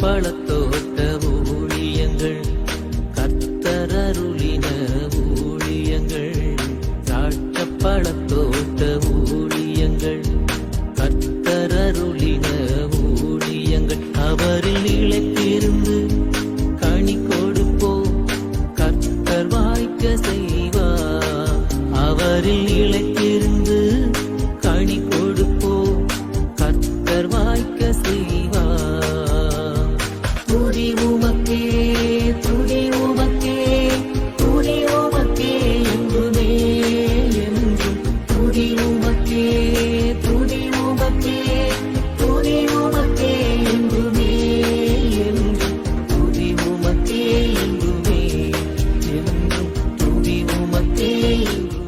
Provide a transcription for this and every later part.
பழத்தோட்ட ஊழியங்கள், கர்த்தரருளின ஊழியங்கள். திராட்சை பழத்தோட்ட ஊழியங்கள், கர்த்தரருளின ஊழியங்கள். அவரில் நிலைத்திருந்து கனி கொடுப்போம், கர்த்தர் வாய்க்க செய்வார். அவரில் நிலைத்திருந்து கனி கொடுப்போம், கர்த்தர் வாய்க்க செய்வார். துதி உமக்கே, துதி உமக்கே, துதி உமக்கே என்றுமே என்றும். துதி உமக்கே, துதி உமக்கே, துதி உமக்கே என்றுமே என்றும். துதி உமக்கே என்றுமே என்றும். துதி உமக்கே என்றுமே.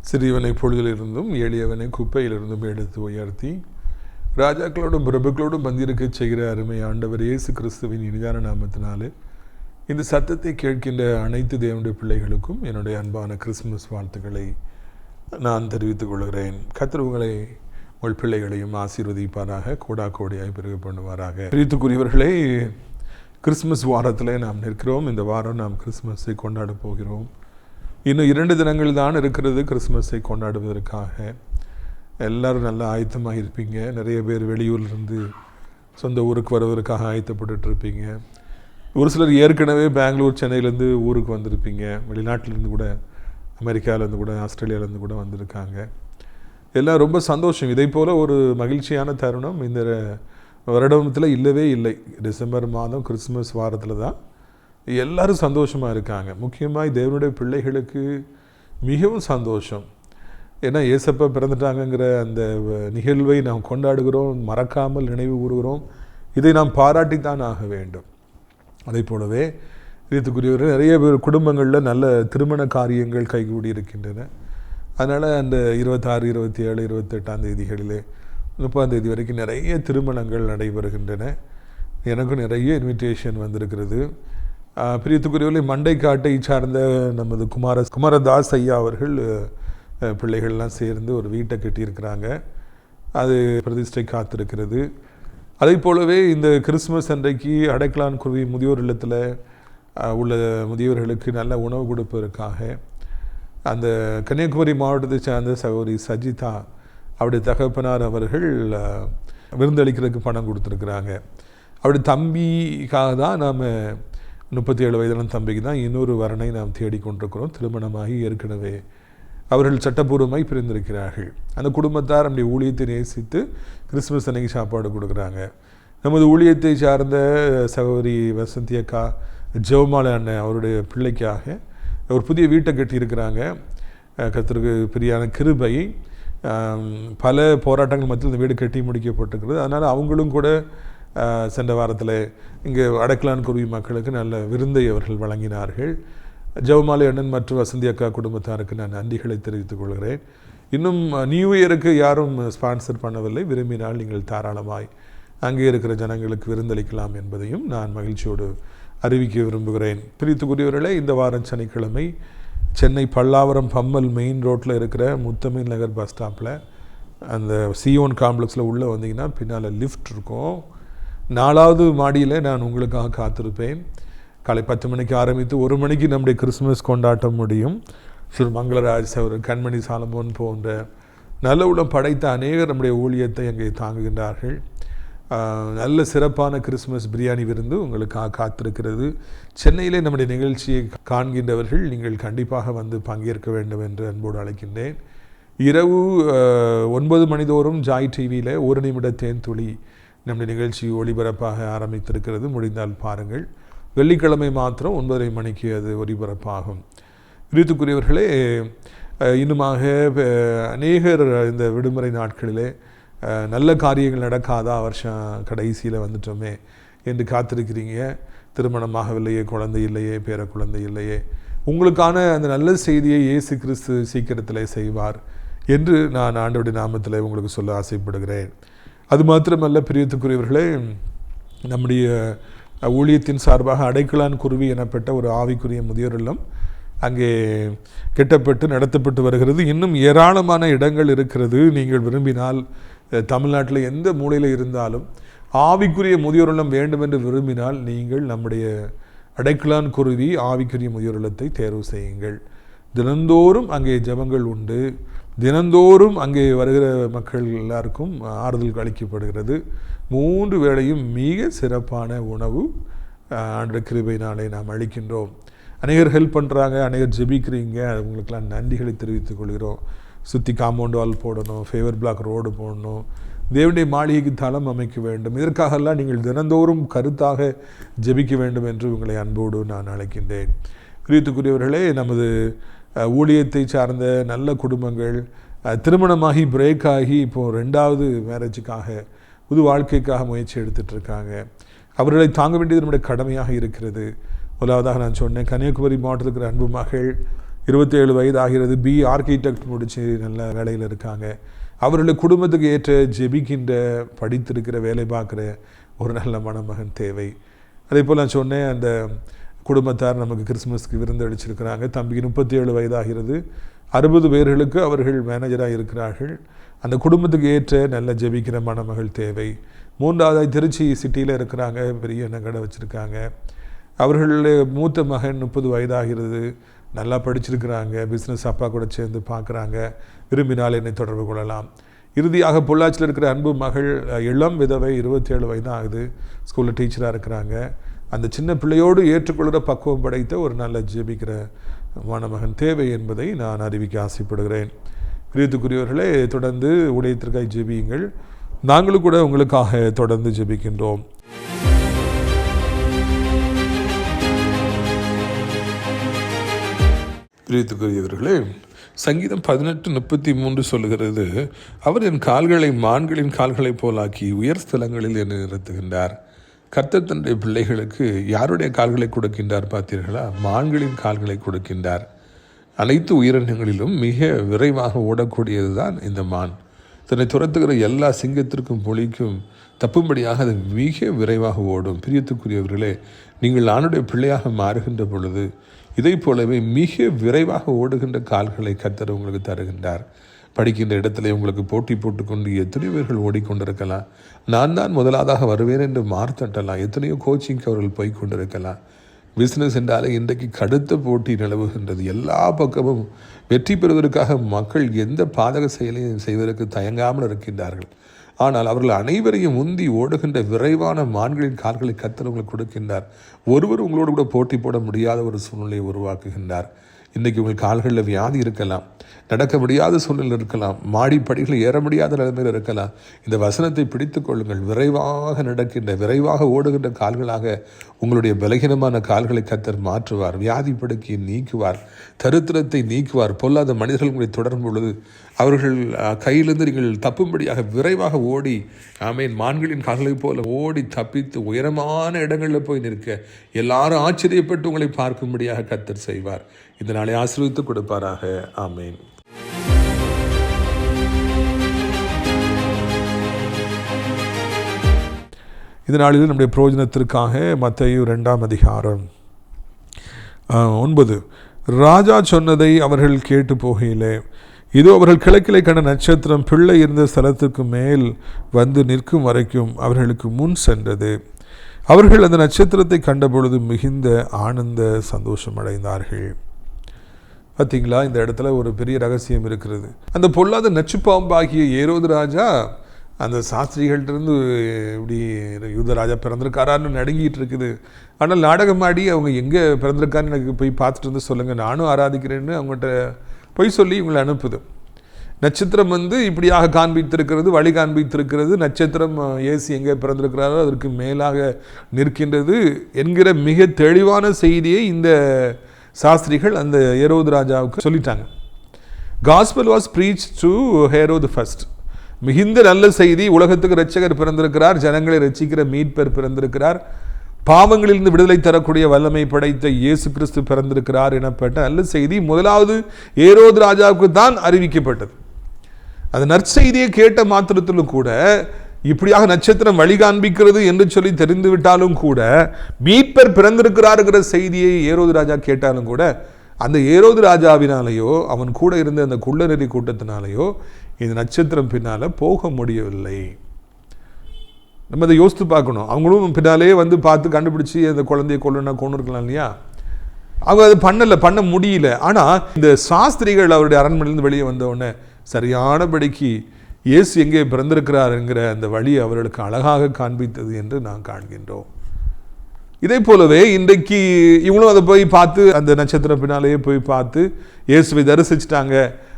சிறியவனை பொழுதிலிருந்தும் எளியவனை குப்பையிலிருந்தும் எடுத்து உயர்த்தி ராஜாக்களோடும் பிரபுக்களோடும் வந்திருக்க செய்கிற அருமை ஆண்டவர் இயேசு கிறிஸ்துவின் இனிதான நாமத்தினாலே இந்த சத்தத்தை கேட்கின்ற அனைத்து தேவனுடைய பிள்ளைகளுக்கும் என்னுடைய அன்பான கிறிஸ்துமஸ் வாழ்த்துக்களை நான் தெரிவித்துக் கொள்கிறேன். கர்த்தர் உங்களை உங்கள் பிள்ளைகளையும் ஆசீர்வதிப்பாராக, கோடா கோடியாய் பெருக பண்ணுவாராக. பிரித்துக்குரியவர்களே, கிறிஸ்துமஸ் வாரத்தில் நாம் நிற்கிறோம். இந்த வாரம் நாம் கிறிஸ்துமஸை கொண்டாட போகிறோம். இன்னும் 2 தினங்கள் தான் இருக்கிறது கிறிஸ்துமஸை கொண்டாடுவதற்காக. எல்லோரும் நல்லா ஆயத்தமாக இருப்பீங்க. நிறைய பேர் வெளியூர்லேருந்து சொந்த ஊருக்கு வருவதற்காக ஆயத்தப்பட்டுருப்பீங்க. ஒரு சிலர் ஏற்கனவே பெங்களூர், சென்னையிலேருந்து ஊருக்கு வந்திருப்பீங்க. வெளிநாட்டிலேருந்து கூட, அமெரிக்காவிலேருந்து கூட, ஆஸ்திரேலியாவிலேருந்து கூட வந்திருக்காங்க. எல்லாம் ரொம்ப சந்தோஷம். இதை போல் ஒரு மகிழ்ச்சியான தருணம் இந்த வருடத்தில் இல்லவே இல்லை. டிசம்பர் மாதம் கிறிஸ்துமஸ் வாரத்தில் தான் எல்லோரும் சந்தோஷமாக இருக்காங்க. முக்கியமாக தேவனுடைய பிள்ளைகளுக்கு மிகவும் சந்தோஷம். ஏன்னா ஏசப்பா பிறந்துட்டாங்கங்கிற அந்த நிகழ்வை நாம் கொண்டாடுகிறோம், மறக்காமல் நினைவு கூறுகிறோம். இதை நாம் பாராட்டித்தான் ஆக வேண்டும். அதே போலவே இதுக்குரியவர்கள் நிறைய பேர் குடும்பங்களில் நல்ல திருமண காரியங்கள் கைகூடி இருக்கின்றன. அதனால் அந்த 26, 27, 28ஆம் தேதிகளிலே 30ஆம் தேதி வரைக்கும் நிறைய திருமணங்கள் நடைபெறுகின்றன. எனக்கும் நிறைய இன்விடேஷன் வந்திருக்கிறது. பிரியத்துக்குரியவர்களை மண்டைக்காட்டை சார்ந்த நமது குமாரதாஸ் ஐயா அவர்கள் பிள்ளைகள்லாம் சேர்ந்து ஒரு வீட்டை கட்டியிருக்கிறாங்க. அது பிரதிஷ்டை காத்திருக்கிறது. அதே போலவே இந்த கிறிஸ்மஸ் அன்றைக்கு அடைக்கலான் குருவி முதியோர் இல்லத்தில் உள்ள முதியோர்களுக்கு நல்ல உணவு கொடுப்பதற்காக அந்த கன்னியாகுமரி மாவட்டத்தை சார்ந்த சகோதரி சஜிதா அவருடைய தகப்பனார் அவர்கள் விருந்தளிக்கிறதுக்கு பணம் கொடுத்துருக்குறாங்க. அவருடைய தம்பிக்காக தான் நாம் 37 வயதான தம்பிக்கு தான் இன்னொரு வரனை நாம் தேடிக்கொண்டிருக்கிறோம். திருமணமாகி ஏற்கனவே அவர்கள் சட்டப்பூர்வமாய் பிரிந்திருக்கிறார்கள். அந்த குடும்பத்தார் நம்முடைய ஊழியத்தை நேசித்து கிறிஸ்மஸ் அன்னைக்கு சாப்பாடு கொடுக்குறாங்க. நமது ஊழியத்தை சார்ந்த சகோதரி வசந்தி அக்கா ஜெவமாலை அண்ணன் அவருடைய பிள்ளைக்காக ஒரு புதிய வீட்டை கட்டியிருக்கிறாங்க. கர்த்தருக்கு பிரியான கிருபை. பல போராட்டங்கள் மத்தியில் இந்த வீடு கட்டி முடிக்கப்பட்டிருக்கிறது. அதனால் அவங்களும் கூட சென்ற வாரத்தில் இங்கே அடைக்கலான் குருவி மக்களுக்கு நல்ல விருந்தை அவர்கள் வழங்கினார்கள். ஜெவமாலை அண்ணன் மற்றும் வசந்தி அக்கா குடும்பத்தாருக்கு நான் நன்றிகளை தெரிவித்துக் கொள்கிறேன். இன்னும் நியூ இயருக்கு யாரும் ஸ்பான்சர் பண்ணவில்லை. விரும்பினால் நீங்கள் தாராளமாய் அங்கே இருக்கிற ஜனங்களுக்கு விருந்தளிக்கலாம் என்பதையும் நான் மகிழ்ச்சியோடு அறிவிக்க விரும்புகிறேன். பிரித்துக்குரியவர்களே, இந்த வாரம் சனிக்கிழமை சென்னை பல்லாவரம் பம்மல் மெயின் ரோட்டில் இருக்கிற முத்தமிழ் நகர் பஸ் ஸ்டாப்பில் அந்த சியோன் காம்ப்ளெக்ஸில் உள்ளே வந்தீங்கன்னா பின்னால் லிஃப்ட் இருக்கும். 4வது மாடியில் நான் உங்களுக்காக காத்திருப்பேன். காலை 10 மணிக்கு ஆரம்பித்து 1 மணிக்கு நம்முடைய கிறிஸ்மஸ் கொண்டாட்டம் முடியும். ஸ்ரீ மங்களராஜ் அவர், கண்மணி சாலமோன் போன்ற நல்ல உளம் படைத்த அநேகர் நம்முடைய ஊழியத்தை அங்கே தாங்குகின்றார்கள். நல்ல சிறப்பான கிறிஸ்மஸ் பிரியாணி விருந்து உங்களுக்காக காத்திருக்கிறது. சென்னையிலே நம்முடைய நிகழ்ச்சியை காண்கின்றவர்கள் நீங்கள் கண்டிப்பாக வந்து பங்கேற்க வேண்டும் என்று அன்போடு அழைக்கின்றேன். இரவு 9 மணிதோறும் ஜாய் டிவியில் 1 நிமிட தேன்துளி நம்முடைய நிகழ்ச்சி ஒளிபரப்பாக ஆரம்பித்திருக்கிறது. முடிந்தால் பாருங்கள். வெள்ளிக்கிழமை மாத்திரம் 9:30 மணிக்கு அது ஒளிபரப்பாகும். பிரித்துக்குரியவர்களே, இன்னுமாக அநேகர் இந்த விடுமுறை நாட்களிலே நல்ல காரியங்கள் நடக்காதா, வருஷம் கடைசியில் வந்துட்டோமே என்று காத்திருக்கிறீங்க. திருமணமாகவில்லையே, குழந்தை இல்லையே, பேர குழந்தை இல்லையே. உங்களுக்கான அந்த நல்ல செய்தியை இயேசு கிறிஸ்து சீக்கிரத்தில் செய்வார் என்று நான் ஆண்டவருடைய நாமத்தில் உங்களுக்கு சொல்ல ஆசைப்படுகிறேன். அது மாத்திரமல்ல பிரியத்துக்குரியவர்களே, நம்முடைய ஊழியத்தின் சார்பாக அடைக்கலான் குருவி எனப்பட்ட ஒரு ஆவிக்குரிய முதியோர் இல்லம் அங்கே கட்டப்பட்டு நடத்தப்பட்டு வருகிறது. இன்னும் ஏராளமான இடங்கள் இருக்கிறது. நீங்கள் விரும்பினால் தமிழ்நாட்டில் எந்த மூலையில் இருந்தாலும் ஆவிக்குரிய முதியோர் இல்லம் வேண்டும் என்று விரும்பினால் நீங்கள் நம்முடைய அடைக்கலான் குருவி ஆவிக்குரிய முதியோர் இல்லத்தை தேர்வு செய்யுங்கள். தினந்தோறும் அங்கே ஜெபங்கள் உண்டு. தினந்தோறும் அங்கே வருகிற மக்கள் எல்லாருக்கும் ஆறுதல் அளிக்கப்படுகிறது. 3 வேளையும் மிக சிறப்பான உணவு ஆண்டவருடைய கிருபையினாலே நாம் அளிக்கின்றோம். அநேகர் ஹெல்ப் பண்ணுறாங்க, அநேகர் ஜெபிக்கிறீங்க. அவங்களுக்கெல்லாம் நன்றிகளை தெரிவித்துக் கொள்கிறோம். சுற்றி காம்பவுண்ட் வால் போடணும், ஃபேவர் பிளாக் ரோடு போடணும், தேவனுடைய மாளிகைக்கு தளம் அமைக்க வேண்டும். இதற்காகலாம் நீங்கள் தினந்தோறும் கருத்தாக ஜெபிக்க வேண்டும் என்று உங்களை அன்போடு நான் அழைக்கின்றேன். பிரியத்துக்குரியவர்களே, நமது ஊழியத்தை சார்ந்த நல்ல குடும்பங்கள் திருமணமாகி பிரேக் ஆகி இப்போது 2வது மேரேஜுக்காக புது வாழ்க்கைக்காக முயற்சி எடுத்துகிட்ருக்காங்க. அவர்களை தாங்க வேண்டியது நம்முடைய கடமையாக இருக்கிறது. முதலாவதாக நான் சொன்னேன், கன்னியாகுமரி மாவட்டத்தில் இருக்கிற அன்பு மகள் 27 வயது ஆகிறது. ஆர்கிடெக்ட் முடித்து நல்ல வேலையில் இருக்காங்க. அவர்களுடைய குடும்பத்துக்கு ஏற்ற ஜெபிக்கின்ற, படித்திருக்கிற, வேலை பார்க்குற ஒரு நல்ல மணமகன் தேவை. அதே போல் நான் சொன்னேன், அந்த குடும்பத்தார் நமக்கு கிறிஸ்மஸ்க்கு விருந்து அளிச்சிருக்கிறாங்க. தம்பிக்கு 37 வயதாகிறது. 60 பேர்களுக்கு அவர்கள் மேனேஜராக இருக்கிறார்கள். அந்த குடும்பத்துக்கு ஏற்ற நல்ல ஜெபிக்கிற மணமகள் தேவை. 3வது திருச்சி சிட்டியில் இருக்கிறாங்க, பெரிய கடை வச்சுருக்காங்க. அவர்களுடைய மூத்த மகன் 30 வயதாகிறது. நல்லா படிச்சிருக்கிறாங்க, பிஸ்னஸ் அப்பா கூட சேர்ந்து பார்க்குறாங்க. விரும்பினால் என்னை தொடர்பு கொள்ளலாம். இறுதியாக பொள்ளாச்சியில் இருக்கிற அன்பு மகள் இளம் விதவை, 27 வயது ஆகுது, ஸ்கூலில் டீச்சராக இருக்கிறாங்க. அந்த சின்ன பிள்ளையோடு ஏற்றுக்கொள்கிற பக்குவம் படைத்த ஒரு நல்ல ஜெபிக்கிற மாணமகன் தேவை என்பதை நான் அறிவிக்க ஆசைப்படுகிறேன். பிரியத்துக்குரியவர்களே, தொடர்ந்து ஊழியத்திற்காக ஜெபியுங்கள். நாங்களும் கூட உங்களுக்காக தொடர்ந்து ஜெபிக்கின்றோம். பிரியத்துக்குரியவர்களே, சங்கீதம் 18:33 சொல்லுகிறது, அவர் என் கால்களை மான்களின் கால்களை போலாக்கி உயர் ஸ்தலங்களில் என்னை நிறுத்துகின்றார். கர்த்தர் தன்னுடைய பிள்ளைகளுக்கு யாருடைய கால்களை கொடுக்கின்றார் பார்த்தீர்களா? மான்களின் கால்களை கொடுக்கின்றார். அனைத்து உயிரினங்களிலும் மிக விரைவாக ஓடக்கூடியது தான் இந்த மான். தன்னை துரத்துகிற எல்லா சிங்கத்திற்கும் புலிக்கும் தப்பும்படியாக அது மிக விரைவாக ஓடும். பிரியத்துக்குரியவர்களே, நீங்கள் ஆணுடைய பிள்ளையாக மாறுகின்ற பொழுது இதை போலவே மிக விரைவாக ஓடுகின்ற கால்களை கர்த்தர் உங்களுக்கு தருகின்றார். படிக்கின்ற இடத்துல உங்களுக்கு போட்டி போட்டுக்கொண்டு எத்தனையோ பேர்கள் ஓடிக்கொண்டிருக்கலாம். நான் தான் முதலாவதாக வருவேன் என்று மார்த்தட்டலாம். எத்தனையோ கோச்சிங்க்கு அவர்கள் போய்கொண்டிருக்கலாம். பிஸ்னஸ் என்றாலே இன்றைக்கு கடுத்த போட்டி நிலவுகின்றது. எல்லா பக்கமும் வெற்றி பெறுவதற்காக மக்கள் எந்த பாதக செயலையும் செய்வதற்கு தயங்காமல் இருக்கின்றார்கள். ஆனால் அவர்கள் அனைவரையும் முந்தி ஓடுகின்ற விரைவான மான்களின் கால்களை கர்த்தர் உங்களுக்கு கொடுக்கின்றார். ஒருவர் உங்களோடு கூட போட்டி போட முடியாத ஒரு சூழ்நிலையை உருவாக்குகின்றார். இன்றைக்கு உங்கள் கால்களில் வியாதி இருக்கலாம், நடக்க முடியாத சூழ்நிலை இருக்கலாம், மாடிப்படிகளில் ஏற முடியாத நிலைமையில் இருக்கலாம். இந்த வசனத்தை பிடித்து கொள்ளுங்கள். விரைவாக நடக்கின்ற, விரைவாக ஓடுகின்ற கால்களாக உங்களுடைய பலகீனமான கால்களை கர்த்தர் மாற்றுவார். வியாதி படுக்கையை நீக்குவார், தரித்திரத்தை நீக்குவார். பொல்லாத மனிதர்கள் உங்களை தொடரும் பொழுது அவர்கள் கையிலிருந்து நீங்கள் தப்பும்படியாக விரைவாக ஓடி, ஆமேன், மான்களின் கால்களைப் போல ஓடி தப்பித்து உயரமான இடங்களில் போய் நிற்க எல்லாரும் ஆச்சரியப்பட்டு உங்களை பார்க்கும்படியாக கர்த்தர் செய்வார். இந்த நாளை ஆசீர்வதித்து கொடுப்பாராக. ஆமேன். இந்த நாளில் நம்முடைய பிரயோஜனத்திற்காக மத்தேயு 2ஆம் அதிகாரம் 9. ராஜா சொன்னதை அவர்கள் கேட்டு போகையிலே, இதோ அவர்கள் கிழக்கிலே கண்ட நட்சத்திரம் பிள்ளை இருந்த ஸ்தலத்துக்கு மேல் வந்து நிற்கும் வரைக்கும் அவர்களுக்கு முன் சென்றது. அவர்கள் அந்த நட்சத்திரத்தை கண்டபொழுது மிகுந்த ஆனந்த சந்தோஷம் அடைந்தார்கள். பார்த்தீங்களா, இந்த இடத்துல ஒரு பெரிய ரகசியம் இருக்கிறது. அந்த பொல்லாத நச்சுப்பாம்பாகிய ஏரோது ராஜா அந்த சாஸ்திரிகள்கிட்டருந்து இப்படி யூதராஜா பிறந்திருக்காரான்னு நடுங்கிட்டு இருக்குது. ஆனால் நாடகமாடி அவங்க எங்கே பிறந்திருக்கான்னு எனக்கு போய் பார்த்துட்டு வந்து சொல்லுங்கள், நானும் ஆராதிக்கிறேன்னு அவங்கள்ட்ட போய் சொல்லி இவங்களை அனுப்புது. நட்சத்திரம் இப்படியாக காண்பித்திருக்கிறது, வழி காண்பித்திருக்கிறது. நட்சத்திரம் இயேசு எங்கே பிறந்திருக்கிறாரோ அதற்கு மேலாக நிற்கின்றது என்கிற மிக தெளிவான செய்தியை இந்த சாஸ்திரிகள் அந்த ஏரோது ராஜாவுக்கு சொல்லிட்டாங்க. Gospel was preached to Herod first. மிகுந்த நல்ல செய்தி, உலகத்துக்கு இரட்சகர் பிறந்திருக்கிறார், ஜனங்களை ரட்சிக்கிற மீட்பர் பிறந்திருக்கிறார், பாவங்களிலிருந்து விடுதலை தரக்கூடிய வல்லமை படைத்த இயேசு கிறிஸ்து பிறந்திருக்கிறார் எனப்பட்ட நல்ல செய்தி முதலாவது ஏரோது ராஜாவுக்கு தான் அறிவிக்கப்பட்டது. அந்த நற்செய்தியை கேட்ட மாத்திரத்திலும் கூட, இப்படியாக நட்சத்திரம் வழி காண்பிக்கிறது என்று சொல்லி தெரிந்து விட்டாலும் கூட, மீட்பர் பிறந்திருக்கிறாருங்கிற செய்தியை ஏரோது ராஜா கேட்டாலும் கூட, அந்த ஏரோது ராஜாவினாலேயோ அவன் கூட இருந்த அந்த குள்ளநெறி கூட்டத்தினாலேயோ இந்த நட்சத்திரம் பின்னால் போக முடியவில்லை. நம்ம அதை யோசித்து பார்க்கணும். அவங்களும் பின்னாலே பார்த்து கண்டுபிடிச்சி அந்த குழந்தைய கொண்டு இருக்கலாம் இல்லையா? அவங்க அதை பண்ண முடியல. ஆனால் இந்த சாஸ்திரிகள் அவருடைய அரண்மனையிலிருந்து வெளியே வந்தவுடனே சரியானபடிக்கு இயேசு எங்கே பிறந்திருக்கிறார் என்கிற அந்த வழி அவர்களுக்கு அழகாக காண்பித்தது என்று நாம் காண்கின்றோம். இதே போலவே இன்றைக்கு இவங்களும் அதை போய் பார்த்து, அந்த நட்சத்திரம் பின்னாலேயே போய் பார்த்து இயேசுவை தரிசிச்சிட்டாங்க,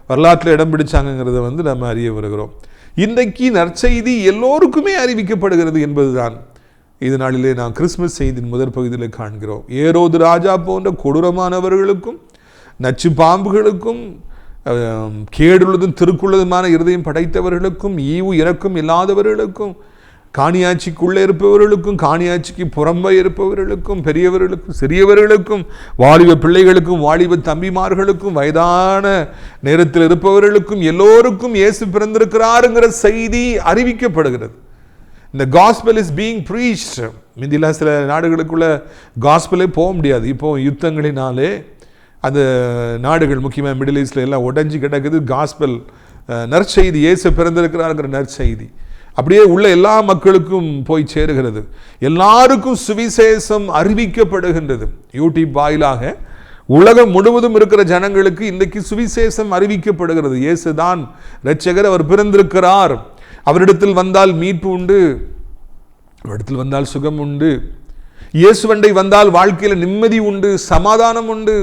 வரலாற்றில் இடம் பிடிச்சாங்கிறத நம்ம அறிய வருகிறோம். இன்றைக்கு நற்செய்தி எல்லோருக்குமே அறிவிக்கப்படுகிறது என்பதுதான் இது நாளிலே நாம் கிறிஸ்துமஸ் செய்தியின் முதற் பகுதியில் காண்கிறோம். ஏரோது ராஜா போன்ற கொடூரமானவர்களுக்கும் நச்சு பாம்புகளுக்கும் கேடுள்ளதும் திருக்குள்ளதுமான இருதயம் படைத்தவர்களுக்கும் ஈவு இறக்கும் இல்லாதவர்களுக்கும் காணியாட்சிக்குள்ளே இருப்பவர்களுக்கும் காணியாட்சிக்கு புறம்பே இருப்பவர்களுக்கும் பெரியவர்களுக்கும் சிறியவர்களுக்கும் வாலிப பிள்ளைகளுக்கும் வாலிப தம்பிமார்களுக்கும் வயதான நேரத்தில் இருப்பவர்களுக்கும் எல்லோருக்கும் இயேசு பிறந்திருக்கிறாருங்கிற செய்தி அறிவிக்கப்படுகிறது. இந்த காஸ்பல் இஸ் பீயிங் ப்ரீச்ட். முந்தில சில நாடுகளுக்குள்ள காஸ்பலே போக முடியாது. இப்போ யுத்தங்களினாலே அந்த நாடுகள் முக்கியமாக மிடில் ஈஸ்டில் எல்லாம் உடைஞ்சி கிடக்குது. காஸ்பல் நற்செய்தி, இயேசு பிறந்திருக்கிறாருங்கிற நற்செய்தி அப்படியே உள்ள எல்லா மக்களுக்கும் போய் சேருகிறது. எல்லாருக்கும் சுவிசேஷம் அறிவிக்கப்படுகின்றது. யூடியூப் வாயிலாக உலகம் முழுவதும் இருக்கிற ஜனங்களுக்கு இன்றைக்கு சுவிசேஷம் அறிவிக்கப்படுகிறது. இயேசுதான் இரட்சகர், அவர் பிறந்திருக்கிறார், அவரிடத்தில் வந்தால் மீட்பு உண்டு, அவரிடத்தில் வந்தால் சுகம் உண்டு, இயேசுவண்டை வந்தால் வாழ்க்கையில் நிம்மதி உண்டு, சமாதானம் உண்டு,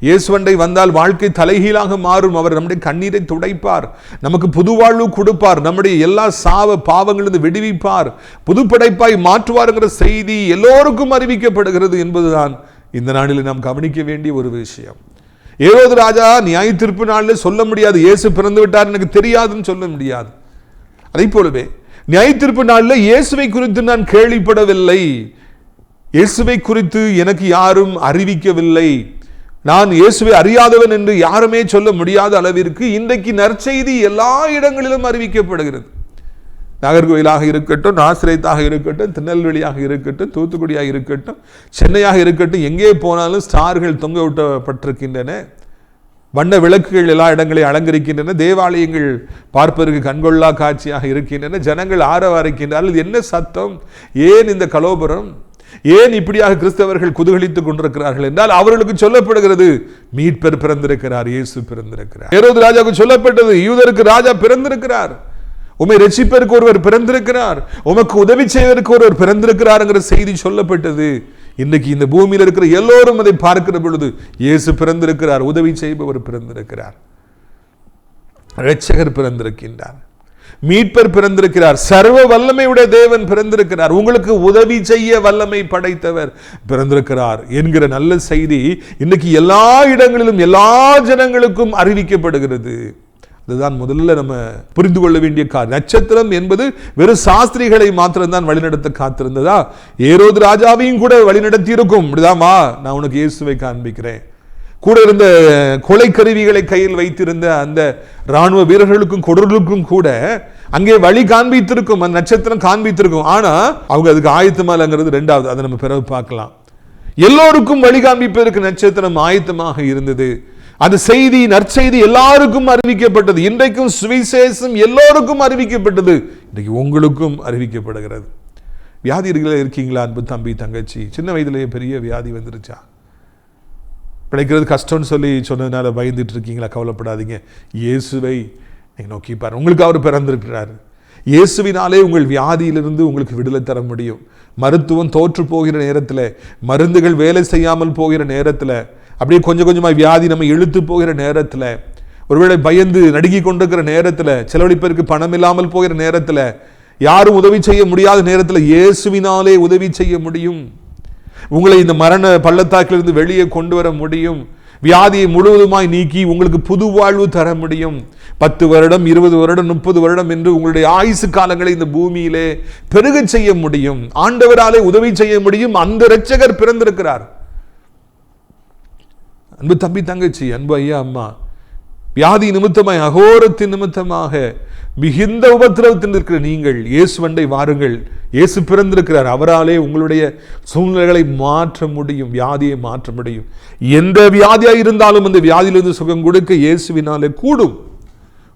இயேசுவண்டை வந்தால் வாழ்க்கை தலைகீழாக மாறும், அவர் நம்முடைய கண்ணீரை துடைப்பார், நமக்கு புது வாழ்வு கொடுப்பார், நம்முடைய எல்லா பாவங்களிலிருந்து விடுவிப்பார், புதுப்படைப்பாய் மாற்றுவார்ங்கிற செய்தி எல்லோருக்கும் அறிவிக்கப்படுகிறது என்பதுதான் இந்த நாளில் நாம் கவனிக்க வேண்டிய ஒரு விஷயம். ஏரோது ராஜா நியாய தீர்ப்பு நாளில் சொல்ல முடியாது, இயேசு பிறந்து விட்டார் எனக்கு தெரியாதுன்னு சொல்ல முடியாது. அதை போலவே நியாய தீர்ப்பு நாளில் இயேசுவை குறித்து நான் கேள்விப்படவில்லை, இயேசுவை குறித்து எனக்கு யாரும் அறிவிக்கவில்லை, நான் இயேசுவை அறியாதவன் என்று யாருமே சொல்ல முடியாத அளவிற்கு இன்றைக்கு நற்செய்தி எல்லா இடங்களிலும் அறிவிக்கப்படுகிறது. நாகர்கோயிலாக இருக்கட்டும், நாசரேத்தாக இருக்கட்டும், திருநெல்வேலியாக இருக்கட்டும், தூத்துக்குடியாக இருக்கட்டும், சென்னையாக இருக்கட்டும், எங்கே போனாலும் ஸ்டார்கள் தொங்க விட்டப்பட்டிருக்கின்றன. வண்ண விளக்குகள் எல்லா இடங்களையும் அலங்கரிக்கின்றன. தேவாலயங்கள் பார்ப்பதற்கு கண்கொள்ளா காட்சியாக இருக்கின்றன. ஜனங்கள் ஆரவாரிக்கின்றார்கள். என்ன சத்தம், ஏன் இந்த கலோபரம், ஏன் இப்படியாக கிறிஸ்தவர்கள் குதூகலித்துக் கொண்டிருக்கிறார்கள் என்றால் அவர்களுக்கு சொல்லப்படுகிறது மீட்பர் பிறந்திருக்கிறார், இயேசு பிறந்திருக்கிறார். ஹேரோது ராஜாவுக்கு சொல்லப்பட்டது யூதருக்கு ராஜா பிறந்திருக்கிறார், உம்மை ரட்சிப்பதற்கு ஒருவர் பிறந்திருக்கிறார், உமக்கு உதவி செய்வதற்கு ஒருவர் பிறந்திருக்கிறார் என்கிற செய்தி சொல்லப்பட்டது. இன்றைக்கு இந்த பூமியில் இருக்கிற எல்லோரும் அதை பார்க்கிற பொழுது இயேசு பிறந்திருக்கிறார், உதவி செய்பவர் பிறந்திருக்கிறார், இரட்சகர் பிறந்திருக்கின்றார், மீட்பர் பிறந்திருக்கிறார், சர்வ வல்லமையுடைய தேவன் பிறந்திருக்கிறார், உங்களுக்கு உதவி செய்ய வல்லமை படைத்தவர் பிறந்திருக்கிறார் என்கிற நல்ல செய்தி இன்னைக்கு எல்லா இடங்களிலும் எல்லா ஜனங்களுக்கும் அறிவிக்கப்படுகிறது. அதுதான் முதல்ல நம்ம புரிந்து கொள்ள வேண்டிய காரணம். நட்சத்திரம் என்பது வெறும் சாஸ்திரிகளை மாத்திரம்தான் வழிநடத்த காத்திருந்ததா? ஏரோது ராஜாவையும் கூட வழிநடத்தி இருக்கும். இப்படிதாமா நான் உனக்கு இயேசுவை காண்பிக்கிறேன். கூட இருந்த கொலை கருவிகளை கையில் வைத்திருந்த அந்த ராணுவ வீரர்களுக்கும் கொடர்களுக்கும் கூட அங்கே வழி காண்பித்திருக்கும், அந்த நட்சத்திரம் காண்பித்திருக்கும். ஆனா அவங்க அதுக்கு ஆயத்தமாலங்கிறது ரெண்டாவது, அதை நம்ம பிறகு பார்க்கலாம். எல்லோருக்கும் வழி காண்பிப்பதற்கு நட்சத்திரம் ஆயத்தமாக இருந்தது. அது செய்தி, நற்செய்தி எல்லாருக்கும் அறிவிக்கப்பட்டது. இன்றைக்கும் சுவிசேஷம் எல்லோருக்கும் அறிவிக்கப்பட்டது. இன்றைக்கு உங்களுக்கும் அறிவிக்கப்படுகிறது. வியாதிகள இருக்கீங்களா அன்பு தம்பி தங்கச்சி? சின்ன வயதிலேயே பெரிய வியாதி வந்துருச்சா? பிழைக்கிறது கஷ்டம்னு சொல்லி சொன்னதுனால பயந்துட்டு இருக்கீங்களா? கவலைப்படாதீங்க. இயேசுவை நீங்கள் நோக்கி பாருங்க. உங்களுக்கு அவர் பிறந்திருக்கிறார். இயேசுவினாலே உங்கள் வியாதியிலிருந்து உங்களுக்கு விடுதலை தர முடியும். மருத்துவம் தோற்று போகிற நேரத்தில், மருந்துகள் வேலை செய்யாமல் போகிற நேரத்தில், அப்படியே கொஞ்சம் கொஞ்சமாக வியாதி நம்ம இழுத்து போகிற நேரத்தில், ஒருவேளை பயந்து நடுங்கி கொண்டிருக்கிற நேரத்தில், செலவழிப்பதற்கு பணம் இல்லாமல் போகிற நேரத்தில், யாரும் உதவி செய்ய முடியாத நேரத்தில் இயேசுவினாலே உதவி செய்ய முடியும். உங்களை இந்த மரண பள்ளத்தாக்கிலிருந்து வெளியே கொண்டு வர முடியும். வியாதியை முழுவதுமாய் நீக்கி உங்களுக்கு புது வாழ்வு தர முடியும். 10 வருடம் 20 வருடம் 30 வருடம் என்று உங்களுடைய ஆயுசு காலங்களை இந்த பூமியிலே பெருக செய்ய முடியும். ஆண்டவராலே உதவி செய்ய முடியும். அந்த இரட்சகர் பிறந்திருக்கிறார். அன்பு தம்பி தங்கச்சி, அன்பு ஐயா அம்மா, வியாதி நிமித்தமாய் அகோரத்தின் நிமித்தமாக மிகுந்த உபத்திரவத்தில் இருக்கிற நீங்கள் இயேசுவண்டை வாருங்கள். இயேசு பிறந்திருக்கிறார். அவராலே உங்களுடைய சூழ்நிலைகளை மாற்ற முடியும், வியாதியை மாற்ற முடியும். எந்த வியாதியாக இருந்தாலும் அந்த வியாதியிலிருந்து சுகம் கொடுக்க இயேசுவினாலே கூடும்.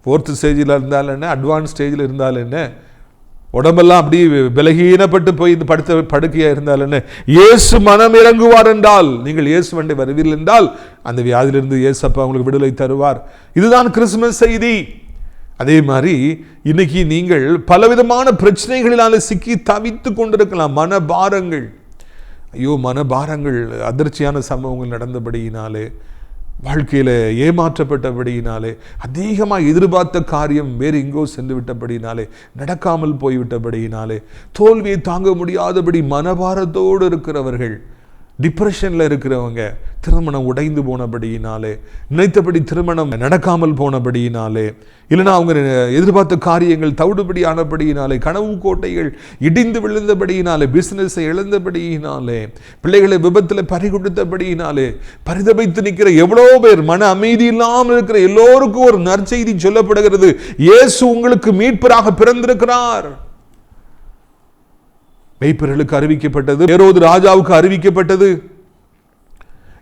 4th ஸ்டேஜில் இருந்தால் என்ன, அட்வான்ஸ் ஸ்டேஜில் இருந்தால் என்ன, உடம்பெல்லாம் அப்படி பலகீனப்பட்டு போய் இந்த படுக்கையாக இருந்தால் என்ன, இயேசு மனம் இறங்குவார் என்றால், நீங்கள் இயேசுவண்டை வருவீர்கள் என்றால் அந்த வியாதியிலிருந்து இயேசப்பா உங்களுக்கு விடுதலை தருவார். இதுதான் கிறிஸ்துமஸ் செய்தி. அதே மாதிரி இன்னைக்கு நீங்கள் பலவிதமான பிரச்சனைகளினால சிக்கி தவித்து கொண்டிருக்கலாம். மனபாரங்கள், ஐயோ மனபாரங்கள், அதிர்ச்சியான சம்பவங்கள் நடந்தபடியினாலே, வாழ்க்கையில் ஏமாற்றப்பட்டபடியினாலே, அதிகமாக எதிர்பார்த்த காரியம் வேறு எங்கோ சென்று விட்டபடியினாலே, நடக்காமல் போய்விட்டபடியினாலே, தோல்வியை தாங்க முடியாதபடி மனபாரத்தோடு இருக்கிறவர்கள், டிப்ரெஷனில் இருக்கிறவங்க, திருமணம் உடைந்து போனபடியினாலே, நினைத்தபடி திருமணம் நடக்காமல் போனபடியினாலே, இல்லைனா அவங்க எதிர்பார்த்த காரியங்கள் தவிடுபடி ஆனபடியினாலே, கனவு கோட்டைகள் இடிந்து விழுந்தபடியினாலே, பிசினஸை இழந்தபடியினாலே, பிள்ளைகளை விபத்தில் பறிகொடுத்தபடியினாலே பரிதபித்து நிற்கிற எவ்வளோ பேர், மன அமைதி இல்லாமல் இருக்கிற எல்லோருக்கும் ஒரு நற்செய்தி சொல்லப்படுகிறது. இயேசு உங்களுக்கு மீட்பராக பிறந்திருக்கிறார். மேய்ப்பர்களுக்கு அறிவிக்கப்பட்டது, ஏரோது ராஜாவுக்கு அறிவிக்கப்பட்டது,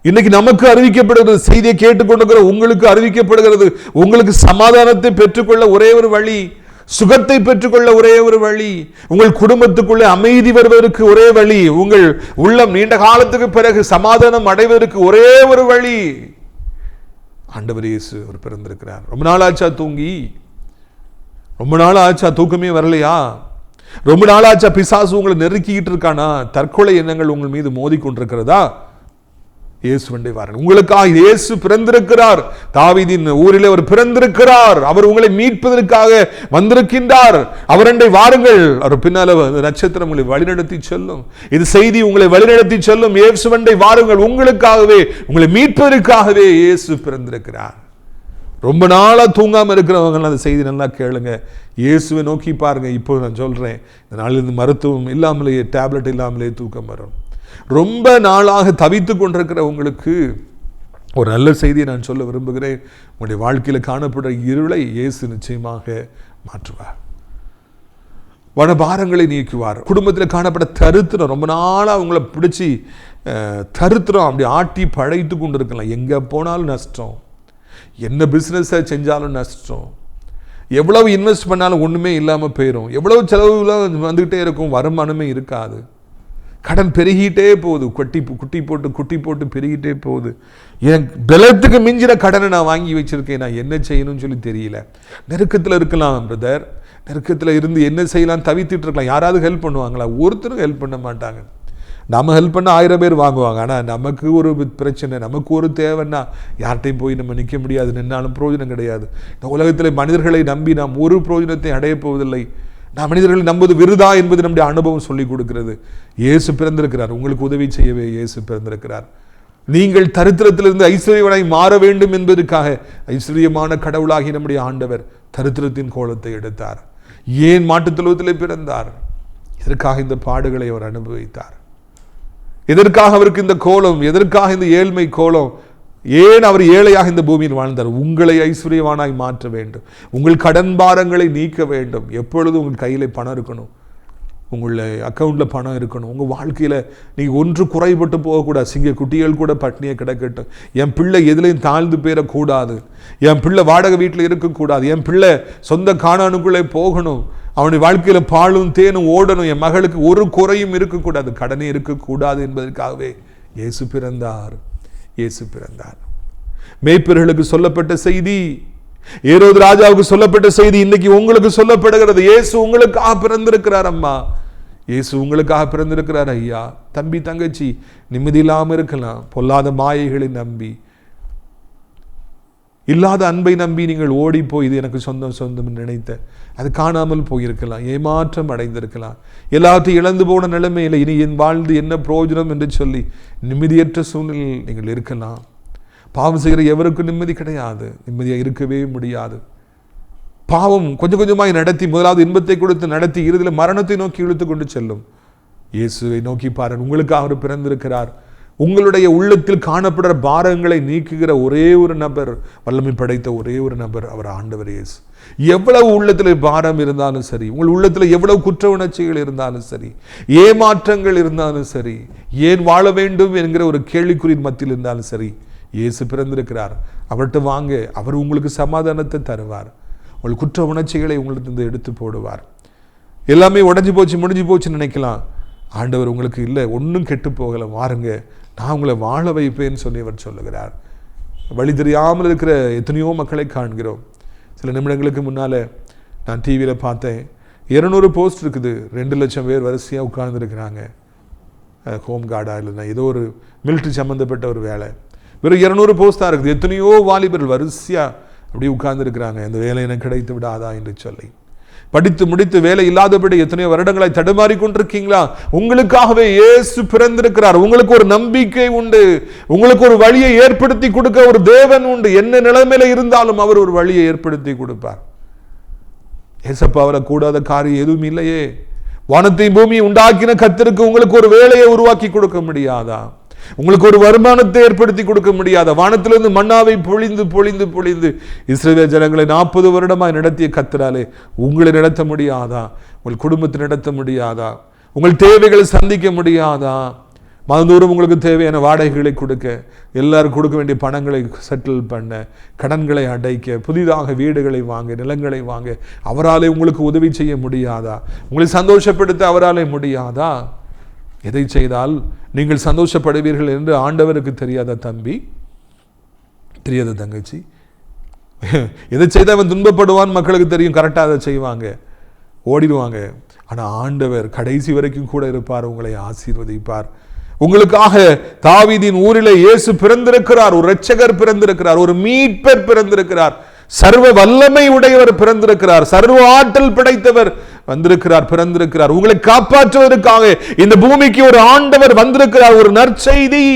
இன்னைக்கு நமக்கு அறிவிக்கப்படுகிறது. செய்தியை கேட்டுக்கொண்டிருக்கிற உங்களுக்கு அறிவிக்கப்படுகிறது. உங்களுக்கு சமாதானத்தை பெற்றுக்கொள்ள ஒரே ஒரு வழி, சுகத்தை பெற்றுக்கொள்ள ஒரே ஒரு வழி, உங்கள் குடும்பத்துக்குள்ளே அமைதி வருவதற்கு ஒரே வழி, உங்கள் உள்ளம் நீண்ட காலத்துக்கு பிறகு சமாதானம் அடைவதற்கு ஒரே ஒரு வழி, ஆண்டவர் இயேசு அவர் பிறந்திருக்கிறார். ரொம்ப நாள் ஆச்சா தூங்கி? ரொம்ப நாள் ஆச்சா தூக்கமே வரலையா? ரொம்ப நாளாச்சா பிசாசு உங்களை நெருக்கிட்டு இருக்கானா? தற்கொலை எண்ணங்கள் உங்கள் மீது மோதி கொண்டிருக்கிறதா? இயேசுவண்டை வாருங்கள். உங்களுக்காக இயேசு பிறந்திருக்கிறார். தாவீதின் ஊரிலே அவர் பிறந்திருக்கிறார். அவர் உங்களை மீட்பதற்காக வந்திருக்கின்றார். அவரண்டை வாருங்கள். அவர் பின்னால நட்சத்திரம் உங்களை வழிநடத்தி செல்லும். இது செய்தி உங்களை வழிநடத்தி செல்லும். இயேசுவண்டை வாருங்கள். உங்களுக்காகவே, உங்களை மீட்பதற்காகவே இயேசு பிறந்திருக்கிறார். ரொம்ப நாளா தூங்காம இருக்கிறவங்க அந்த செய்தி நல்லா கேளுங்க. இயேசுவை நோக்கி பாருங்க. இப்போ நான் சொல்றேன், இந்த நாளிலிருந்து மருத்துவம் இல்லாமலேயே, டேப்லெட் இல்லாமலேயே தூக்கம் வரும். ரொம்ப நாளாக தவித்து கொண்டிருக்கிற உங்களுக்கு ஒரு நல்ல செய்தியை நான் சொல்ல விரும்புகிறேன். உங்களுடைய வாழ்க்கையில் காணப்படுற இருளை இயேசு நிச்சயமாக மாற்றுவார். வனபாரங்களை நீக்குவார். குடும்பத்தில் காணப்பட தருத்திரம், ரொம்ப நாளாக உங்களை பிடிச்சி தருத்திரம் அப்படி ஆட்டி பழைத்து கொண்டு இருக்கலாம். எங்கே போனாலும் நஷ்டம், என்ன பிஸ்னஸை செஞ்சாலும் நஷ்டம், எவ்வளவு இன்வெஸ்ட் பண்ணாலும் ஒன்றுமே இல்லாமல் போயிடும், எவ்வளவு செலவுலாம் வந்துக்கிட்டே இருக்கும், வருமானமே இருக்காது. கடன் பெருகிட்டே போகுது, குட்டி போட்டு பெருகிட்டே போகுது. எனக்கு பலத்துக்கு மிஞ்சின கடனை நான் வாங்கி வச்சிருக்கேன், நான் என்ன செய்யணும்னு சொல்லி தெரியல. நெருக்கத்தில் இருக்கலாம் பிரதர், நெருக்கத்தில் இருந்து என்ன செய்யலாம் தவித்துட்டு இருக்கலாம். யாராவது ஹெல்ப் பண்ணுவாங்களா? ஒருத்தரும் ஹெல்ப் பண்ண மாட்டாங்க. நம்ம ஹெல்ப் பண்ண 1000 பேர் வாங்குவாங்க. ஆனால் நமக்கு ஒரு பிரச்சனை, நமக்கு ஒரு தேவைன்னா யார்கிட்டையும் போய் நம்ம நிற்க முடியாது, நின்னாலும் பிரயோஜனம் கிடையாது. இந்த உலகத்தில் மனிதர்களை நம்பி நாம் ஒரு பிரயோஜனத்தை அடைய போவதில்லை. நாம் மனிதர்களை நம்புவது விருதா என்பது நம்முடைய அனுபவம் சொல்லிக் கொடுக்கிறது. இயேசு பிறந்திருக்கிறார், உங்களுக்கு உதவி செய்யவே இயேசு பிறந்திருக்கிறார். நீங்கள் தரித்திரத்திலிருந்து ஐஸ்வர்யவனாய் மாற வேண்டும் என்பதற்காக ஐஸ்வர்யமான கடவுளாகி நம்முடைய ஆண்டவர் தரித்திரத்தின் கோலத்தை எடுத்தார். ஏன் மாட்டுத் தொழுவத்திலே பிறந்தார்? இதற்காக இந்த பாடுகளை அவர் அனுபவித்தார். எதற்காக அவருக்கு இந்த கோலம்? எதற்காக இந்த ஏழ்மை கோலம்? ஏன் அவர் ஏழையாக இந்த பூமியில் வாழ்ந்தார்? உங்களை ஐஸ்வர்யவானாய் மாற்ற வேண்டும், உங்கள் கடன் பாரங்களை நீக்க வேண்டும். எப்பொழுதும் உங்கள் கையில் பணம் இருக்கணும், உங்களுடைய அக்கௌண்ட்டில் பணம் இருக்கணும். உங்கள் வாழ்க்கையில் நீங்கள் ஒன்று குறைபட்டு போகக்கூடாது. சிங்க குட்டிகள் கூட பட்னியை கிடக்கட்டும், என் பிள்ளை எதுலையும் தாழ்ந்து போயிடக்கூடாது, என் பிள்ளை வாடகை வீட்டில் இருக்கக்கூடாது, என் பிள்ளை சொந்த காணானுக்குள்ளே போகணும், அவனுடைய வாழ்க்கையில் பாலும் தேனும் ஓடணும், என் மகளுக்கு ஒரு குறையும் இருக்கக்கூடாது, கடனே இருக்கக்கூடாது என்பதற்காகவே இயேசு பிறந்தார். இயேசு பிறந்தார். மேய்ப்பர்களுக்கு சொல்லப்பட்ட செய்தி, ஏரோது ராஜாவுக்கு சொல்லப்பட்ட செய்தி இன்னைக்கு உங்களுக்கு சொல்லப்படுகிறது. இயேசு உங்களுக்காக பிறந்திருக்கிறார். அம்மா, இயேசு உங்களுக்காக பிறந்திருக்கிறார். ஐயா, தம்பி, தங்கச்சி, நிம்மதி இல்லாமல் இருக்கலாம். பொல்லாத மாயைகளை நம்பி, இல்லாத அன்பை நம்பி நீங்கள் ஓடி போய் இது எனக்கு சொந்தம் நினைத்த அது காணாமல் போயிருக்கலாம், ஏமாற்றம் அடைந்திருக்கலாம், எல்லாத்தையும் இழந்து போன நிலைமையில் இனி என் வாழ்ந்து என்ன பிரயோஜனம் என்று சொல்லி நிம்மதியற்ற சூழ்நிலையில் நீங்கள் இருக்கலாம். பாவம் செய்கிற எவருக்கும் நிம்மதி கிடையாது, நிம்மதியாக இருக்கவே முடியாது. பாவம் கொஞ்சம் கொஞ்சமாய் நடத்தி முதலாவது இன்பத்தை கொடுத்து நடத்தி இறுதியில் மரணத்தை நோக்கி இழுத்து கொண்டு செல்லும். இயேசுவை நோக்கி பாருங்கள், உங்களுக்காக அவர் பிறந்திருக்கிறார். உங்களுடைய உள்ளத்தில் காணப்படுற பாரங்களை நீக்குகிற ஒரே ஒரு நபர், வல்லமை படைத்த ஒரே ஒரு நபர், அவர் ஆண்டவர் இயேசு. எவ்வளவு உள்ளத்தில் பாரம் இருந்தாலும் சரி, உங்கள் உள்ளத்தில் எவ்வளவு குற்ற உணர்ச்சிகள் இருந்தாலும் சரி, ஏமாற்றங்கள் இருந்தாலும் சரி, ஏன் வாழ வேண்டும் என்கிற ஒரு கேள்விக்குறியின் மத்தியில் இருந்தாலும் சரி, இயேசு பிறந்திருக்கிறார். அவர்கிட்ட வாங்க, அவர் உங்களுக்கு சமாதானத்தை தருவார். உங்கள் குற்ற உணர்ச்சிகளை உங்களுக்கு எடுத்து போடுவார். எல்லாமே உடஞ்சி போச்சு முடிஞ்சு போச்சுன்னு நினைக்கலாம். ஆண்டவர் உங்களுக்கு இல்லை, ஒன்றும் கெட்டு போகலை, வாருங்க, நான் உங்களை வாழ வைப்பேன்னு சொல்லி அவர் சொல்லுகிறார். வழி தெரியாமல் இருக்கிற எத்தனையோ மக்களை காண்கிறோம். சில நிமிடங்களுக்கு முன்னால் நான் டிவியில் பார்த்தேன், 200 போஸ்ட் இருக்குது, 2 லட்சம் பேர் வரிசையாக உட்கார்ந்துருக்கிறாங்க. ஹோம் கார்டாக இல்லைன்னா ஏதோ ஒரு மிலிட்ரி சம்மந்தப்பட்ட ஒரு வேலை, வெறும் 200 போஸ்ட் தான் இருக்குது. எத்தனையோ வாலிபர்கள் வரிசையாக அப்படியே உட்கார்ந்துருக்கிறாங்க, இந்த வேலை எனக்கு கிடைத்து விடாதா என்று சொல்லி. படித்து முடித்து வேலை இல்லாதபடி எத்தனையோ வருடங்களை தடுமாறி கொண்டிருக்கீங்களா? உங்களுக்காகவே இயேசு பிறந்திருக்கிறார். உங்களுக்கு ஒரு நம்பிக்கை உண்டு, உங்களுக்கு ஒரு வழியை ஏற்படுத்தி கொடுக்க ஒரு தேவன் உண்டு. என்ன நிலைமையில இருந்தாலும் அவர் ஒரு வழியை ஏற்படுத்தி கொடுப்பார். ஏசப்பா அவரை கூடாத காரியம் எதுவும் இல்லையே. வானத்தை பூமி உண்டாக்கின கர்த்தருக்கு உங்களுக்கு ஒரு வேலையை உருவாக்கி கொடுக்க முடியாதா? உங்களுக்கு ஒரு வருமானத்தை ஏற்படுத்தி கொடுக்க முடியாதா? வானத்திலிருந்து மன்னாவை பொழிந்து பொழிந்து பொழிந்து இஸ்ரவேல் ஜனங்களை 40 வருடமாய் நடத்திய கர்த்தராலே உங்களை நடத்த முடியாதா? உங்கள் குடும்பத்தை நடத்த முடியாதா? உங்கள் தேவைகளை சந்திக்க முடியாதா? மாதந்தோறும் உங்களுக்கு தேவையான வாடகைகளை கொடுக்க, எல்லாரும் கொடுக்க வேண்டிய பணங்களை செட்டில் பண்ண, கடன்களை அடைக்க, புதிதாக வீடுகளை வாங்க, நிலங்களை வாங்க அவராலே உங்களுக்கு உதவி செய்ய முடியாதா? உங்களை சந்தோஷப்படுத்த அவராலே முடியாதா? எதை செய்தால் நீங்கள் சந்தோஷப்படுவீர்கள் என்று ஆண்டவருக்கு தெரியாத தம்பி, தெரியாத தங்கச்சி? எதை செய்தால் அவன் துன்பப்படுவான் மக்களுக்கு தெரியும், கரெக்டாக அதை செய்வாங்க, ஓடிடுவாங்க. ஆனால் ஆண்டவர் கடைசி வரைக்கும் கூட இருப்பார், உங்களை ஆசீர்வதிப்பார். உங்களுக்காக தாவீதின் ஊரிலே இயேசு பிறந்திருக்கிறார், ஒரு இரட்சகர் பிறந்திருக்கிறார், ஒரு மீட்பர் பிறந்திருக்கிறார், சர்வ வல்லமை உடையவர் பிறந்திருக்கிறார், சர்வ ஆற்றல் படைத்தவர் வந்திருக்கிறார், பிறந்திருக்கிறார். உங்களை காப்பாற்றுவதற்காக இந்த பூமிக்கு ஒரு ஆண்டவர் வந்திருக்கிறார். ஒரு நற்செய்தி,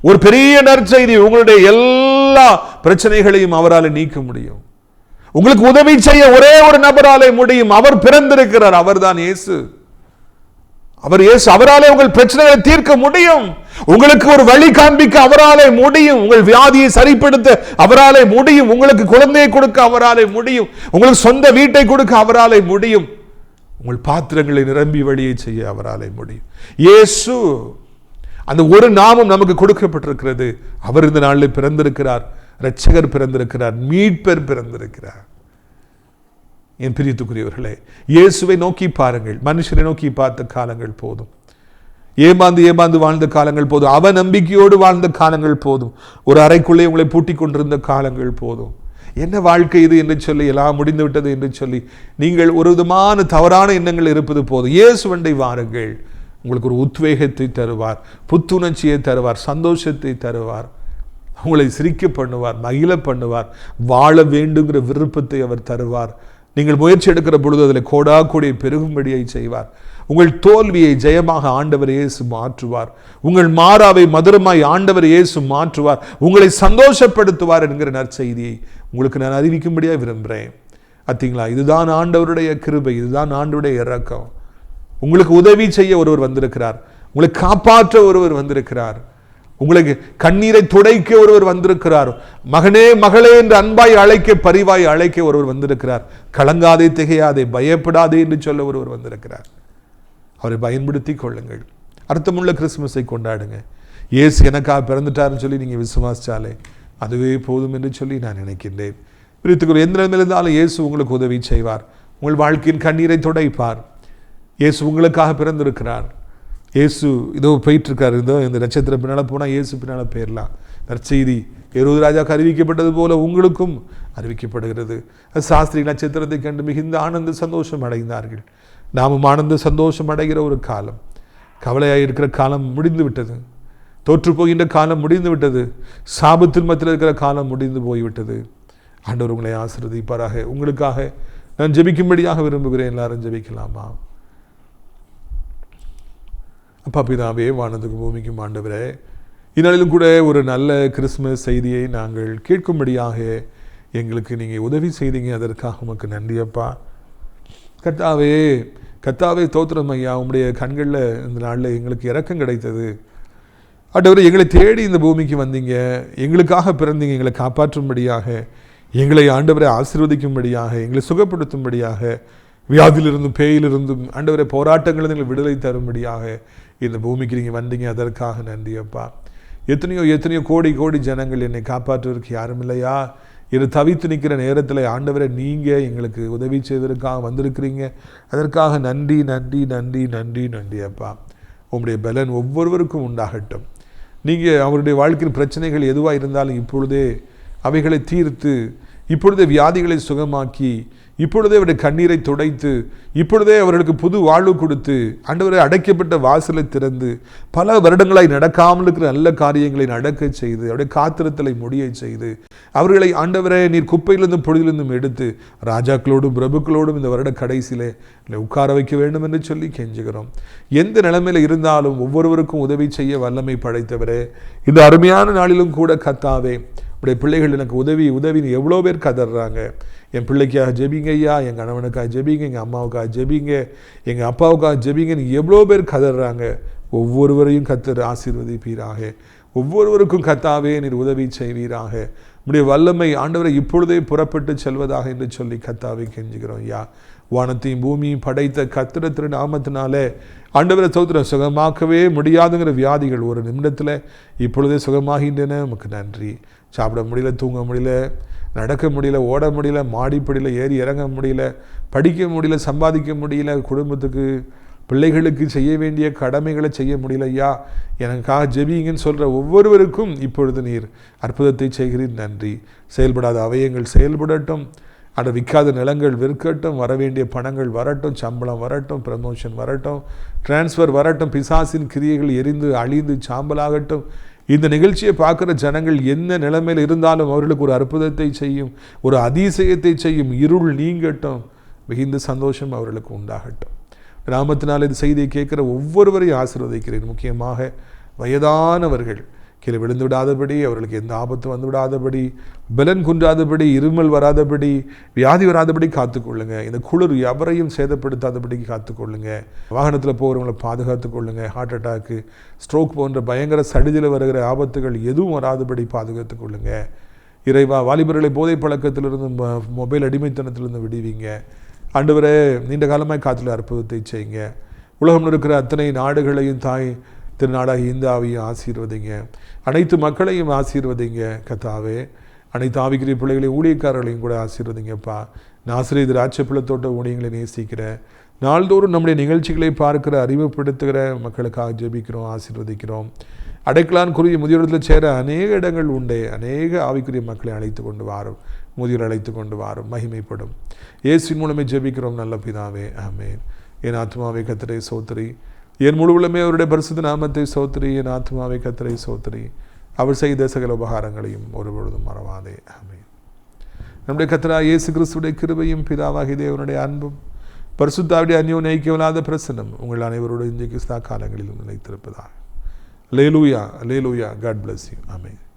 ஒரு பெரிய நற்செய்தி. உங்களுடைய எல்லா பிரச்சனைகளையும் அவரால் நீக்க முடியும். உங்களுக்கு உதவி செய்ய ஒரே ஒரு நபராலே முடியும். அவர் பிறந்திருக்கிறார், அவர்தான் இயேசு. அவர் இயேசு, அவராலே உங்கள் பிரச்சனைகளை தீர்க்க முடியும். உங்களுக்கு ஒரு வழி காண்பிக்க அவராலே முடியும். உங்கள் வியாதியை சரிப்படுத்த அவராலே முடியும். உங்களுக்கு குழந்தையை கொடுக்க அவராலே முடியும். உங்களுக்கு சொந்த வீட்டை கொடுக்க அவராலே முடியும். உங்கள் பாத்திரங்களை நிரம்பி வழியை செய்ய அவராலே முடியும். இயேசு அந்த ஒரு நாமம் நமக்கு கொடுக்கப்பட்டிருக்கிறது. அவர் இந்த நாளில் பிறந்திருக்கிறார். இரட்சகர் பிறந்திருக்கிறார். மீட்பர் பிறந்திருக்கிறார். என் பிரியத்துக்குரியவர்களே, இயேசுவை நோக்கி பாருங்கள். மனுஷனை நோக்கி பார்த்த காலங்கள் போதும். ஏமாந்து வாழ்ந்த காலங்கள் போதும். அவ நம்பிக்கையோடு வாழ்ந்த காலங்கள் போதும். ஒரு அறைக்குள்ளே உங்களை பூட்டிக் கொண்டிருந்த காலங்கள் போதும். என்ன வாழ்க்கை இது என்று சொல்லி, எல்லாம் முடிந்து விட்டது என்று சொல்லி நீங்கள் ஒரு விதமான தவறான எண்ணங்கள் இருப்பது போதும். இயேசுவண்டை வாருங்கள். உங்களுக்கு ஒரு உத்வேகத்தை தருவார், புத்துணர்ச்சியை தருவார், சந்தோஷத்தை தருவார், உங்களை சிரிக்க பண்ணுவார், மகிழ பண்ணுவார், வாழ வேண்டுங்கிற விருப்பத்தை அவர் தருவார். நீங்கள் முயற்சி எடுக்கிற பொழுது அதில் கோடா கோடி பெருகும்படியை செய்வார். உங்கள் தோல்வியை ஜெயமாக ஆண்டவர் இயேசு மாற்றுவார். உங்கள் மாறாவை மதுரமாய் ஆண்டவர் இயேசு மாற்றுவார். உங்களை சந்தோஷப்படுத்துவார் என்கிற நற்செய்தியை உங்களுக்கு நான் அறிவிக்கும்படியாக விரும்புகிறேன். பார்த்தீங்களா, இதுதான் ஆண்டவருடைய கிருபை, இதுதான் ஆண்டவருடைய இரக்கம். உங்களுக்கு உதவி செய்ய ஒருவர் வந்திருக்கிறார். உங்களை காப்பாற்ற ஒருவர் வந்திருக்கிறார். உங்களுக்கு கண்ணீரை துடைக்க ஒருவர் வந்திருக்கிறார். மகனே மகளே என்று அன்பாய் அழைக்க, பரிவாய் அழைக்க ஒருவர் வந்திருக்கிறார். கலங்காதே, திகையாதே, பயப்படாதே என்று சொல்ல ஒருவர் வந்திருக்கிறார். அவரை பயன்படுத்தி கொள்ளுங்கள். அர்த்தமுள்ள கிறிஸ்துமஸை கொண்டாடுங்க. இயேசு எனக்காக பிறந்துட்டாருன்னு சொல்லி நீங்கள் விசுவாசிச்சாலே அதுவே போதும் என்று சொல்லி நான் நினைக்கின்றேன். பிரித்துக்குள் எந்த நிலைமையில் இருந்தாலும் இயேசு உங்களுக்கு உதவி செய்வார். உங்கள் வாழ்க்கையின் கண்ணீரை துடைப்பார். இயேசு உங்களுக்காக பிறந்திருக்கிறார். இயேசு இதோ போயிட்டு இருக்காரு. இதோ இந்த நட்சத்திரம் பின்னால் போனால் இயேசு பின்னால் போயிடலாம். நற்செய்தி ஏரோது ராஜாவுக்கு அறிவிக்கப்பட்டது போல உங்களுக்கும் அறிவிக்கப்படுகிறது. சாஸ்திரி நட்சத்திரத்தை கண்டு மிகுந்த ஆனந்த சந்தோஷம் அடைந்தார்கள். நாமும் ஆனந்த சந்தோஷம் அடைகிற ஒரு காலம், கவலையாக இருக்கிற காலம் முடிந்து விட்டது. தோற்று போகின்ற காலம் முடிந்து விட்டது. சாபத்தில் மத்தியில் இருக்கிற காலம் முடிந்து போய்விட்டது. ஆண்டவர் உங்களை ஆசீர்வதிப்பாராக. உங்களுக்காக நான் ஜெபிக்கும்படியாக விரும்புகிறேன். எல்லாரும் ஜெபிக்கலாமா? அப்பா பிதாவே, வானத்துக்கு பூமிக்கும் ஆண்டவரே, இந்நாளிலும் கூட ஒரு நல்ல கிறிஸ்துமஸ் செய்தியை நாங்கள் கேட்கும்படியாக எங்களுக்கு நீங்கள் உதவி செய்தீங்க. அதற்காக உமக்கு நன்றி அப்பா. கர்த்தாவே தோத்திரம் ஐயா. உங்களுடைய கண்களில் இந்த நாளில் எங்களுக்கு இரக்கம் கிடைத்தது. ஆண்டவரே, எங்களை தேடி இந்த பூமிக்கு வந்தீங்க, எங்களுக்காக பிறந்தீங்க, எங்களை காப்பாற்றும்படியாக, எங்களை ஆண்டவரை ஆசீர்வதிக்கும்படியாக, எங்களை சுகப்படுத்தும்படியாக, வியாதியிலிருந்தும் பேயிலிருந்தும் ஆண்டவரை போராட்டங்களில் எங்களை விடுதலை தரும்படியாக இந்த பூமிக்கு நீங்கள் வந்தீங்க. அதற்காக நன்றி அப்பா. எத்தனையோ கோடி ஜனங்கள் என்னை காப்பாற்றுவதற்கு யாரும் இல்லையா என்று தவித்து நிற்கிற நேரத்தில் ஆண்டவரை நீங்கள் எங்களுக்கு உதவி செய்வதற்காக வந்திருக்கிறீங்க. அதற்காக நன்றி நன்றி நன்றி நன்றி நன்றி அப்பா. உங்களுடைய பலன் ஒவ்வொருவருக்கும் உண்டாகட்டும். நீங்கள் அவருடைய வாழ்க்கையின் பிரச்சனைகள் எதுவாக இருந்தாலும் இப்பொழுதே அவைகளை தீர்த்து, இப்பொழுதே வியாதிகளை சுகமாக்கி, இப்பொழுதே அவருடைய கண்ணீரை துடைத்து, இப்பொழுதே அவர்களுக்கு புது வாழ்வு கொடுத்து, ஆண்டவரை அடைக்கப்பட்ட வாசலை திறந்து, பல வருடங்களாய் நடக்காமல் இருக்கிற நல்ல காரியங்களை நடக்க செய்து, அவருடைய காத்திரத்தலை முடிய செய்து, அவர்களை ஆண்டவரை நீர் குப்பையிலிருந்தும் பொழுதிலிருந்தும் எடுத்து ராஜாக்களோடும் பிரபுக்களோடும் இந்த வருட கடைசியிலே உட்கார வைக்க வேண்டும் என்று சொல்லி கெஞ்சுகிறோம். எந்த நிலைமையில் இருந்தாலும் ஒவ்வொருவருக்கும் உதவி செய்ய வல்லமை படைத்தவரே, இந்த அருமையான நாளிலும் கூட கர்த்தாவே, உடைய பிள்ளைகள் எனக்கு உதவின்னு எவ்வளோ பேர் கதறாங்க. என் பிள்ளைக்காக ஜெபிங்க ஐயா, என் கணவனுக்காக ஜெபிங்க, எங்கள் அம்மாவுக்காக ஜெபிங்க, எங்கள் அப்பாவுக்காக ஜெபிங்கன்னு எவ்வளோ பேர் கதறாங்க. ஒவ்வொருவரையும் கர்த்தர் ஆசீர்வதிப்பீராக. ஒவ்வொருவருக்கும் கர்த்தாவே நீர் உதவி செய்வீராக. உடைய வல்லமை ஆண்டவரை இப்பொழுதே புறப்பட்டு செல்வதாக என்று சொல்லி கர்த்தாவை கெஞ்சுகிறோம் ஐயா. வானத்தையும் பூமியும் படைத்த கர்த்தர் திரு நாமத்தினாலே ஆண்டவரை ஸ்தோத்திரம். சுகமாக்கவே முடியாதுங்கிற வியாதிகள் ஒரு நிமிடத்தில் இப்பொழுதே சுகமாகின்றன. நமக்கு நன்றி. சாப்பிட முடியல, தூங்க முடியல, நடக்க முடியல, ஓட முடியல, மாடிப்படியில் ஏறி இறங்க முடியல, படிக்க முடியல, சம்பாதிக்க முடியல, குடும்பத்துக்கு பிள்ளைகளுக்கு செய்ய வேண்டிய கடமைகளை செய்ய முடியல ஐயா, எனக்காக ஜெபிங்கன்னு சொல்கிற ஒவ்வொருவருக்கும் இப்பொழுது நீர் அற்புதத்தை செய்கிறீர். நன்றி. செயல்படாத அவயங்கள் செயல்படட்டும். விற்காத நிலங்கள் விற்கட்டும். வர வேண்டிய பணங்கள் வரட்டும். சம்பளம் வரட்டும். ப்ரமோஷன் வரட்டும். டிரான்ஸ்ஃபர் வரட்டும். பிசாசின் கிரியைகள் எரிந்து அழிந்து சாம்பலாகட்டும். இந்த நிகழ்ச்சியை பார்க்குற ஜனங்கள் என்ன நிலைமையில் இருந்தாலும் அவர்களுக்கு ஒரு அற்புதத்தை செய்யும், ஒரு அதிசயத்தை செய்யும். இருள் நீங்கட்டும். மிகுந்த சந்தோஷம் அவர்களுக்கு உண்டாகட்டும். நாமத்தினால் இந்த செய்தியை கேட்குற ஒவ்வொருவரையும் ஆசீர்வதிக்கிறேன். முக்கியமாக வயதானவர்கள் கீழே விழுந்து விடாதபடி, அவர்களுக்கு எந்த ஆபத்து வந்து விடாதபடி, பலன் குன்றாதபடி, இருமல் வராதபடி, வியாதி வராதபடி காத்துக்கொள்ளுங்க. இந்த குளிர் எவரையும் சேதப்படுத்தாதபடிக்கு காத்துக்கொள்ளுங்க. வாகனத்தில் போகிறவங்களை பாதுகாத்துக்கொள்ளுங்க. ஹார்ட் அட்டாக்கு, ஸ்ட்ரோக் போன்ற பயங்கர சடிதில் வருகிற ஆபத்துகள் எதுவும் வராதபடி பாதுகாத்துக்கொள்ளுங்க. இறைவா, வாலிபர்களை போதை பழக்கத்திலிருந்து, மொபைல் அடிமைத்தனத்திலிருந்து விடுவீங்க. ஆண்டவரே, நீண்ட காலமாய் காத்துல அற்புதத்தை செய்யுங்க. உலகம் இருக்கிற அத்தனை நாடுகளையும் தாய் திருநாடாக இந்தியாவையும் ஆசீர்வதிங்க. அனைத்து மக்களையும் ஆசீர்வதிங்க கர்த்தாவே. அனைத்து ஆவிக்குரிய பிள்ளைகளையும் ஊழியக்காரர்களையும் கூட ஆசீர்வதிங்கப்பா. நாசரேத் ராஜ்யப்பிள்ளத்தோட்ட ஊழியங்களை நேசிக்கிற, நாள்தோறும் நம்முடைய நிகழ்ச்சிகளை பார்க்கிற, அறிவுப்படுத்துகிற மக்களுக்காக ஜெபிக்கிறோம், ஆசீர்வதிக்கிறோம். அடைக்கலான் குறுகிய முதியோரத்தில் சேர அநேக இடங்கள் உண்டே. அநேக ஆவிக்குரிய மக்களை அழைத்து கொண்டு வாரும், முதியோர் அழைத்து கொண்டு வாரும், மகிமைப்படும். இயேசுவின் மூலமே ஜெபிக்கிறோம் நல்ல பிதாவே, ஆமென். என் ஆத்மாவை கர்த்தரை சோத்திரி, என் முழு உள்ளமே அவருடைய பரிசுத்த நாமத்தை சோத்திரி. என் ஆத்மாவை கர்த்தரை சோத்திரி, அவர் செய்த சகல உபகாரங்களையும் ஒருபொழுதும் மறவாதே, ஆமென். நம்முடைய கர்த்தராகிய இயேசு கிறிஸ்துவின் கிருபையும் பிதாவாகிய தேவனுடைய அன்பும் பரிசுத்தாவிய அந்யோன்ய ஐக்கியமில்லாத பிரசன்னம் உங்கள் அனைவரோடு இன்றைக்கு காலங்களிலும் நிலைத்திருப்பதாக. அல்லேலூயா, அல்லேலூயா. God bless you. Amen.